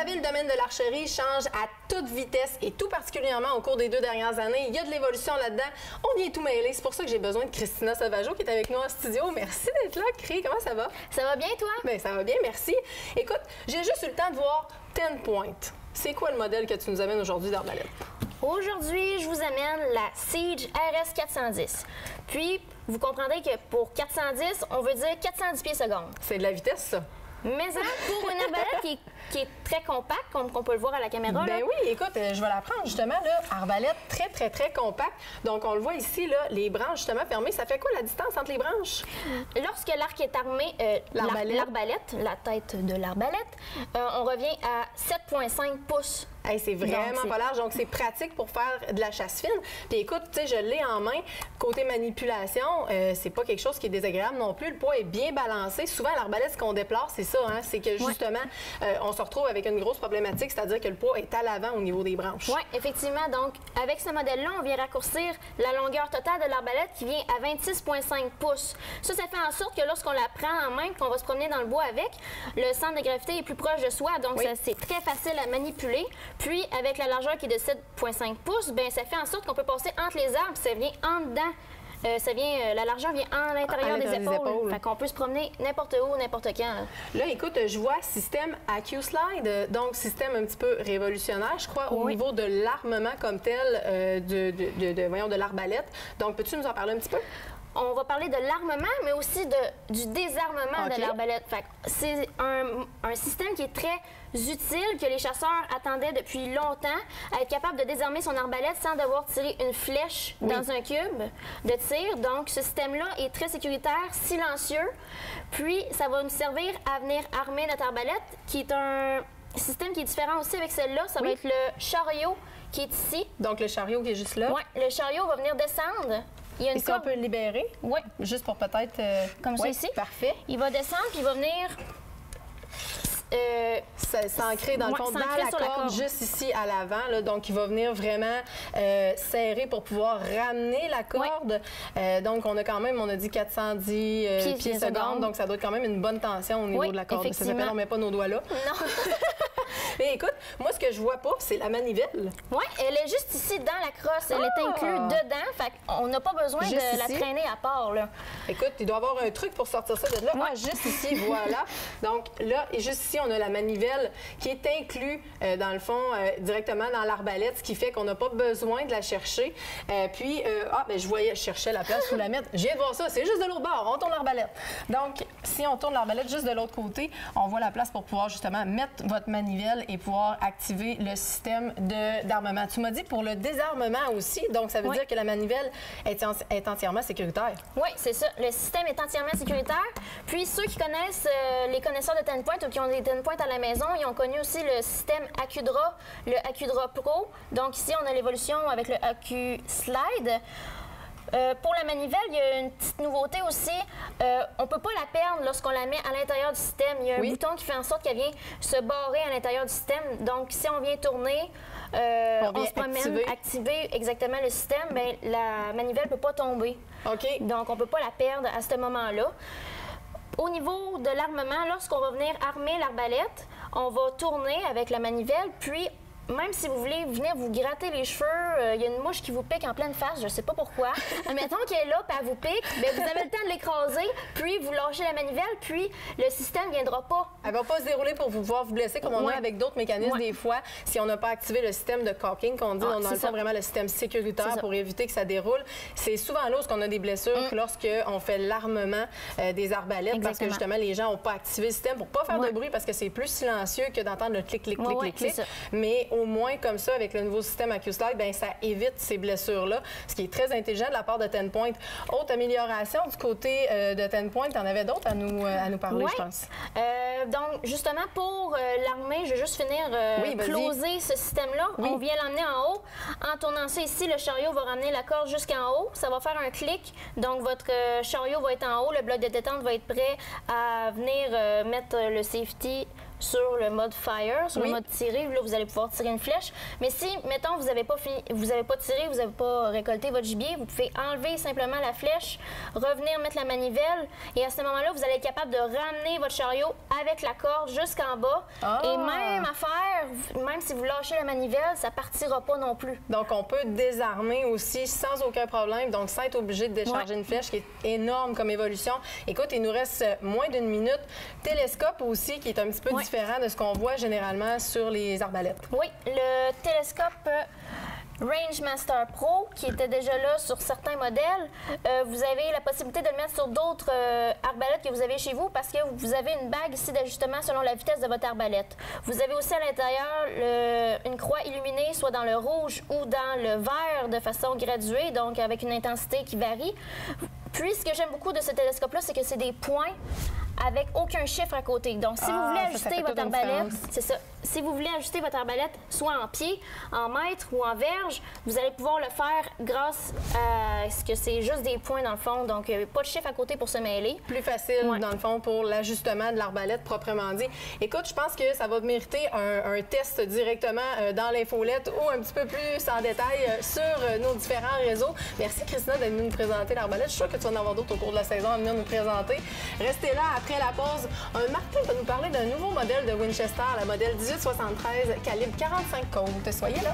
savez, le domaine de l'archerie change à toute vitesse et tout particulièrement au cours des 2 dernières années. Il y a de l'évolution là-dedans. On y est tout mêlé. C'est pour ça que j'ai besoin de Christina Sauvageau qui est avec nous en studio. Merci d'être là, Cré. Comment ça va? Ça va bien, toi? Bien, ça va bien, merci. Écoute, j'ai juste eu le temps de voir 10 Point. C'est quoi le modèle que tu nous amènes aujourd'hui d'arbalète? Aujourd'hui, je vous amène la Siege RS 410. Puis, vous comprendrez que pour 410, on veut dire 410 pieds secondes. C'est de la vitesse, ça? Mais pour une arbalète qui est très compacte, comme on peut le voir à la caméra. Ben là. oui, écoute, je vais la prendre justement, là, arbalète très compacte. Donc, on le voit ici, là, les branches justement fermées. Ça fait quoi la distance entre les branches? Lorsque l'arc est armé, l'arbalète, la tête de l'arbalète, on revient à 7,5 pouces. Hey, c'est vraiment pas large, donc c'est pratique pour faire de la chasse fine. Puis écoute, tu sais, je l'ai en main. Côté manipulation, c'est pas quelque chose qui est désagréable non plus. Le poids est bien balancé. Souvent, l'arbalète, ce qu'on déplore, c'est ça, hein, c'est que justement, on se retrouve avec une grosse problématique, c'est-à-dire que le poids est à l'avant au niveau des branches. Oui, effectivement. Donc, avec ce modèle-là, on vient raccourcir la longueur totale de l'arbalète qui vient à 26,5 pouces. Ça fait en sorte que lorsqu'on la prend en main, qu'on va se promener dans le bois avec, le centre de gravité est plus proche de soi, donc c'est très facile à manipuler. Puis, avec la largeur qui est de 7,5 pouces, ben ça fait en sorte qu'on peut passer entre les arbres, ça vient en dedans. La largeur vient à l'intérieur des épaules. Fait qu'on peut se promener n'importe où, n'importe quand. Là, écoute, je vois système AccuSlide, donc système un petit peu révolutionnaire, je crois, au niveau de l'armement comme tel, de l'arbalète. Donc, peux-tu nous en parler un petit peu? On va parler de l'armement, mais aussi du désarmement de l'arbalète. C'est un système qui est très utile, que les chasseurs attendaient depuis longtemps, à être capable de désarmer son arbalète sans devoir tirer une flèche dans un cube de tir. Donc, ce système-là est très sécuritaire, silencieux. Puis, ça va nous servir à venir armer notre arbalète, qui est un système qui est différent aussi avec celle-là. Ça va être le chariot qui est ici. Donc, le chariot qui est juste là. Oui, le chariot va venir descendre. Il y a une corde. On peut le libérer? Oui. Juste pour peut-être... Comme ça ici. Parfait. Il va descendre, puis il va venir... s'ancrer dans le fond, dans la corde, juste ici à l'avant. Donc, il va venir vraiment serrer pour pouvoir ramener la corde. Donc, on a quand même, on a dit 410 pieds secondes. Donc, ça doit être quand même une bonne tension au niveau de la corde. Ça s'appelle, on ne met pas nos doigts là. Non. Mais écoute, moi, ce que je vois pas, c'est la manivelle. Oui, elle est juste ici dans la crosse. Elle est inclue dedans. Fait qu'on n'a pas besoin de la traîner à part. Là. Écoute, il doit y avoir un truc pour sortir ça de là. Ah, juste ici, voilà. Donc là, et juste ici, on a la manivelle qui est inclue, dans le fond, directement dans l'arbalète, ce qui fait qu'on n'a pas besoin de la chercher. Puis, je cherchais la place où la mettre. Je viens de voir ça, c'est juste de l'autre bord. On tourne l'arbalète. Donc, si on tourne l'arbalète juste de l'autre côté, on voit la place pour pouvoir justement mettre votre manivelle et pouvoir activer le système d'armement. Tu m'as dit pour le désarmement aussi, donc ça veut dire que la manivelle est entièrement sécuritaire. Oui, c'est ça. Le système est entièrement sécuritaire. Puis ceux qui connaissent, les connaisseurs de 10 Point ou qui ont des 10 Point à la maison, ils ont connu aussi le système AccuDraw, le AccuDraw Pro. Donc ici, on a l'évolution avec le AccuSlide. Pour la manivelle, il y a une petite nouveauté aussi. On ne peut pas la perdre lorsqu'on la met à l'intérieur du système. Il y a un bouton qui fait en sorte qu'elle vient se barrer à l'intérieur du système. Donc, si on vient tourner, on se promène, activer exactement le système, bien, la manivelle ne peut pas tomber. Donc, on ne peut pas la perdre à ce moment-là. Au niveau de l'armement, lorsqu'on va venir armer l'arbalète, on va tourner avec la manivelle, puis même si vous voulez venir vous gratter les cheveux, il y a une mouche qui vous pique en pleine face, je ne sais pas pourquoi. Admettons qu'elle est là, puis elle vous pique, bien, vous avez le temps de l'écraser, puis vous lâchez la manivelle, puis le système ne viendra pas. Elle ne va pas se dérouler pour pouvoir vous blesser comme on a avec d'autres mécanismes des fois. Si on n'a pas activé le système de caulking, qu'on dit, on a vraiment le système sécuritaire pour éviter que ça déroule. C'est souvent là où on a des blessures lorsqu'on fait l'armement des arbalètes, parce que justement, les gens n'ont pas activé le système pour ne pas faire de bruit, parce que c'est plus silencieux que d'entendre le clic, clic, clic, clic, clic. Mais au moins, comme ça, avec le nouveau système AccuSlide, bien, ça évite ces blessures-là, ce qui est très intelligent de la part de 10 Point. Autre amélioration du côté de 10 Point, tu en avais d'autres à nous parler, je pense. Donc, justement, pour l'armée, je vais juste finir closer ce système-là. On vient l'emmener en haut. En tournant ça ici, le chariot va ramener la corde jusqu'en haut. Ça va faire un clic. Donc, votre chariot va être en haut. Le bloc de détente va être prêt à venir mettre le safety sur le mode fire, sur le mode tirer. Là, vous allez pouvoir tirer une flèche. Mais si, mettons, vous n'avez pas tiré, vous n'avez pas récolté votre gibier, vous pouvez enlever simplement la flèche, revenir mettre la manivelle et à ce moment-là, vous allez être capable de ramener votre chariot avec la corde jusqu'en bas. Et même affaire, même si vous lâchez la manivelle, ça partira pas non plus. Donc, on peut désarmer aussi sans aucun problème, donc sans être obligé de décharger une flèche, qui est énorme comme évolution. Écoute, il nous reste moins d'une minute. Télescope aussi, qui est un petit peu différent de ce qu'on voit généralement sur les arbalètes. Oui, le télescope Range Master Pro, qui était déjà là sur certains modèles, vous avez la possibilité de le mettre sur d'autres arbalètes que vous avez chez vous parce que vous avez une bague ici d'ajustement selon la vitesse de votre arbalète. Vous avez aussi à l'intérieur une croix illuminée, soit dans le rouge ou dans le vert de façon graduée, donc avec une intensité qui varie. Puis, ce que j'aime beaucoup de ce télescope-là, c'est que c'est des points avec aucun chiffre à côté. Donc, si vous voulez ajuster votre arbalète, c'est ça. Si vous voulez ajuster votre arbalète, soit en pied, en mètre ou en verge, vous allez pouvoir le faire grâce à ce que c'est juste des points dans le fond. Donc, pas de chiffre à côté pour se mêler. Plus facile, dans le fond, pour l'ajustement de l'arbalète proprement dit. Écoute, je pense que ça va mériter un test directement dans l'infolette ou un petit peu plus en détail sur nos différents réseaux. Merci, Christina, d'être venue nous présenter l'arbalète. Je suis sûre que tu vas en avoir d'autres au cours de la saison à venir nous présenter. Restez là après la pause. Martin va nous parler d'un nouveau modèle de Winchester, la modèle 1873, calibre 45 côtes. Soyez là.